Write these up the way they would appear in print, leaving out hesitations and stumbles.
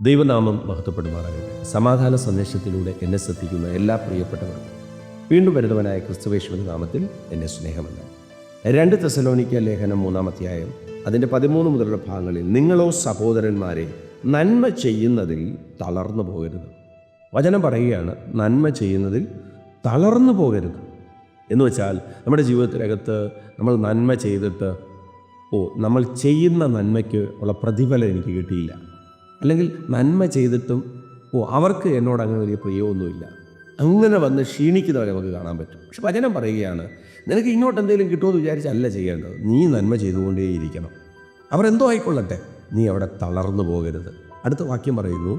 ദൈവനാമം മഹത്വപ്പെടുമാറാകട്ടെ. സമാധാന സന്ദേശത്തിലൂടെ എന്നെ ശ്രദ്ധിക്കുന്ന എല്ലാ പ്രിയപ്പെട്ടവർക്കും വീണ്ടും വരുന്നവനായ ക്രിസ്തുവേശുവിന്റെ നാമത്തിൽ എന്നെ സ്നേഹമല്ല. 2 തെസ്സലോനിക്ക ലേഖനം 3-ാം അധ്യായം അതിൻ്റെ 13 മുതലുള്ള ഭാഗങ്ങളിൽ, നിങ്ങളോ സഹോദരന്മാരെ നന്മ ചെയ്യുന്നതിൽ തളർന്നു പോകരുത്. വചനം പറയുകയാണ്, നന്മ ചെയ്യുന്നതിൽ തളർന്നു പോകരുത് എന്ന് വെച്ചാൽ, നമ്മുടെ ജീവിതത്തിനകത്ത് നമ്മൾ നന്മ ചെയ്തിട്ട് നമ്മൾ ചെയ്യുന്ന നന്മയ്ക്ക് ഉള്ള പ്രതിഫലം എനിക്ക് കിട്ടിയില്ല, അല്ലെങ്കിൽ നന്മ ചെയ്തിട്ടും അവർക്ക് എന്നോട് അങ്ങനെ വലിയ പ്രിയമൊന്നുമില്ല, അങ്ങനെ വന്ന് ക്ഷീണിക്കുന്നവരെ നമുക്ക് കാണാൻ പറ്റും. പക്ഷെ വചനം പറയുകയാണ്, നിനക്ക് ഇങ്ങോട്ട് എന്തെങ്കിലും കിട്ടുമെന്ന് വിചാരിച്ചല്ല ചെയ്യേണ്ടത്, നീ നന്മ ചെയ്തുകൊണ്ടേയിരിക്കണം. അവരെന്തോ ആയിക്കൊള്ളട്ടെ, നീ അവിടെ തളർന്നു പോകരുത്. അടുത്ത വാക്യം പറയുന്നു,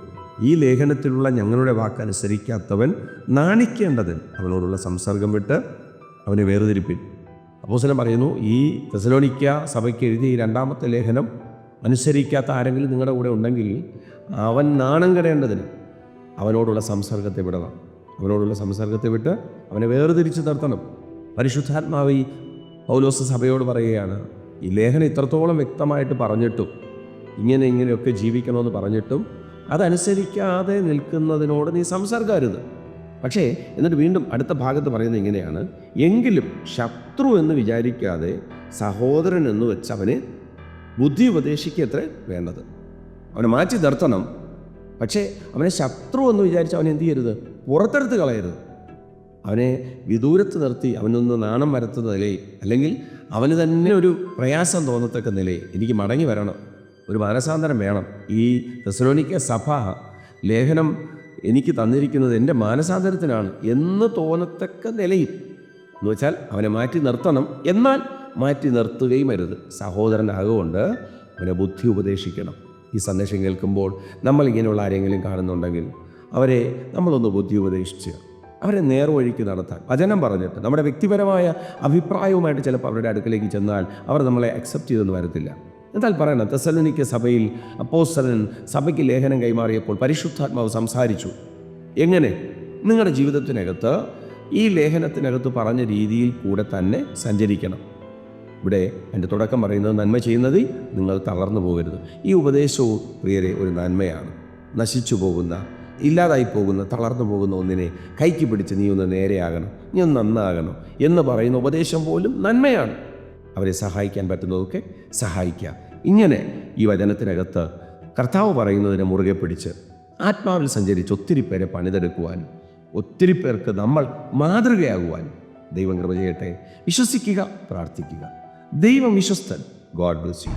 ഈ ലേഖനത്തിലുള്ള ഞങ്ങളുടെ വാക്കനുസരിക്കാത്തവൻ നാണിക്കേണ്ടതിന് അവനോടുള്ള സംസർഗം വിട്ട് അവനെ വേർതിരിപ്പിൻ. അപ്പോസ്തലൻ പറയുന്നു, ഈ തെസ്സലോനിക്ക സഭയ്ക്ക് എഴുതിയ ഈ 2-ാമത്തെ ലേഖനം അനുസരിക്കാത്ത ആരെങ്കിലും നിങ്ങളുടെ കൂടെ ഉണ്ടെങ്കിൽ അവൻ നാണം കെടേണ്ടതിന് അവനോടുള്ള സംസർഗത്തെ വിടണം. അവനോടുള്ള സംസർഗത്തെ വിട്ട് അവനെ വേർതിരിച്ച് നിർത്തണം. പരിശുദ്ധാത്മാവ് പൗലോസ് സഭയോട് പറയുകയാണ്, ഈ ലേഖനം ഇത്രത്തോളം വ്യക്തമായിട്ട് പറഞ്ഞിട്ടും, ഇങ്ങനെയൊക്കെ ജീവിക്കണമെന്ന് പറഞ്ഞിട്ടും അതനുസരിക്കാതെ നിൽക്കുന്നതിനോട് നീ സംസർഗരുത്. പക്ഷേ എന്നിട്ട് വീണ്ടും അടുത്ത ഭാഗത്ത് പറയുന്നത് ഇങ്ങനെയാണ്, എങ്കിലും ശത്രു എന്ന് വിചാരിക്കാതെ സഹോദരൻ എന്ന് വെച്ച് അവന് ബുദ്ധി ഉപദേശിക്കത്രേ വേണ്ടത്. അവനെ മാറ്റി നിർത്തണം. പക്ഷേ അവനെ ശത്രു എന്ന് വിചാരിച്ച് അവനെ എന്ത് ചെയ്യരുത്, പുറത്തെടുത്ത് കളയരുത്. അവനെ വിദൂരത്ത് നിർത്തി അവനൊന്ന് നാണം വരത്തുന്ന നിലയിൽ, അല്ലെങ്കിൽ അവന് തന്നെ ഒരു പ്രയാസം തോന്നത്തക്ക നിലയിൽ എനിക്ക് മടങ്ങി വരണം, ഒരു മാനസാന്തരം വേണം. ഈ തെസ്സലോനിക്ക സഭ ലേഖനം എനിക്ക് തന്നിരിക്കുന്നത് എൻ്റെ മാനസാന്തരത്തിനാണ് എന്ന് തോന്നത്തക്ക നിലയിൽ എന്ന് വെച്ചാൽ അവനെ മാറ്റി നിർത്തണം, എന്നാൽ മാറ്റി നിർത്തുകയും അരുത്. സഹോദരനാകൊണ്ട് അവനെ ബുദ്ധി ഉപദേശിക്കണം. ഈ സന്ദേശം കേൾക്കുമ്പോൾ നമ്മൾ ഇങ്ങനെയുള്ള ആരെങ്കിലും കാണുന്നുണ്ടെങ്കിൽ അവരെ നമ്മളൊന്ന് ബുദ്ധി ഉപദേശിച്ച് അവരെ നേർവഴിക്ക് നടത്താൻ വചനം പറഞ്ഞിട്ട്, നമ്മുടെ വ്യക്തിപരമായ അഭിപ്രായവുമായിട്ട് ചിലപ്പോൾ അവരുടെ അടുക്കലേക്ക് ചെന്നാൽ അവർ നമ്മളെ അക്സെപ്റ്റ് ചെയ്തെന്ന് വരത്തില്ല. എന്നാൽ പറയണം, തെസ്സലോനിക്ക സഭയിൽ അപ്പോസ്തലൻ സഭയ്ക്ക് ലേഖനം കൈമാറിയപ്പോൾ പരിശുദ്ധാത്മാവ് സംസാരിച്ചു. എങ്ങനെ? നിങ്ങളുടെ ജീവിതത്തിനകത്ത് ഈ ലേഖനത്തിനകത്ത് പറഞ്ഞ രീതിയിൽ കൂടെ തന്നെ സഞ്ചരിക്കണം. ഇവിടെ എൻ്റെ തുടക്കം പറയുന്നത്, നന്മ ചെയ്യുന്നതിൽ നിങ്ങൾ തളർന്നു പോകരുത്. ഈ ഉപദേശവും പ്രിയരെ ഒരു നന്മയാണ്. നശിച്ചു പോകുന്ന, ഇല്ലാതായി പോകുന്ന, തളർന്നു പോകുന്ന ഒന്നിനെ കൈക്ക് പിടിച്ച് നീ ഒന്ന് നേരെയാകണം, നീ ഒന്ന് നന്നാകണം എന്ന് പറയുന്ന ഉപദേശം പോലും നന്മയാണ്. അവരെ സഹായിക്കാൻ പറ്റുന്നതൊക്കെ സഹായിക്കുക. ഇങ്ങനെ ഈ വചനത്തിനകത്ത് കർത്താവ് പറയുന്നതിനെ മുറുകെ പിടിച്ച് ആത്മാവിൽ സഞ്ചരിച്ച് ഒത്തിരി പേരെ പണിതെടുക്കുവാനും ഒത്തിരി പേർക്ക് നമ്മൾ മാതൃകയാകുവാനും ദൈവം കൃപ ചെയ്യട്ടെ. വിശ്വസിക്കുക, പ്രാർത്ഥിക്കുക. ദൈവം വിശ്വസ്തൻ. God bless U.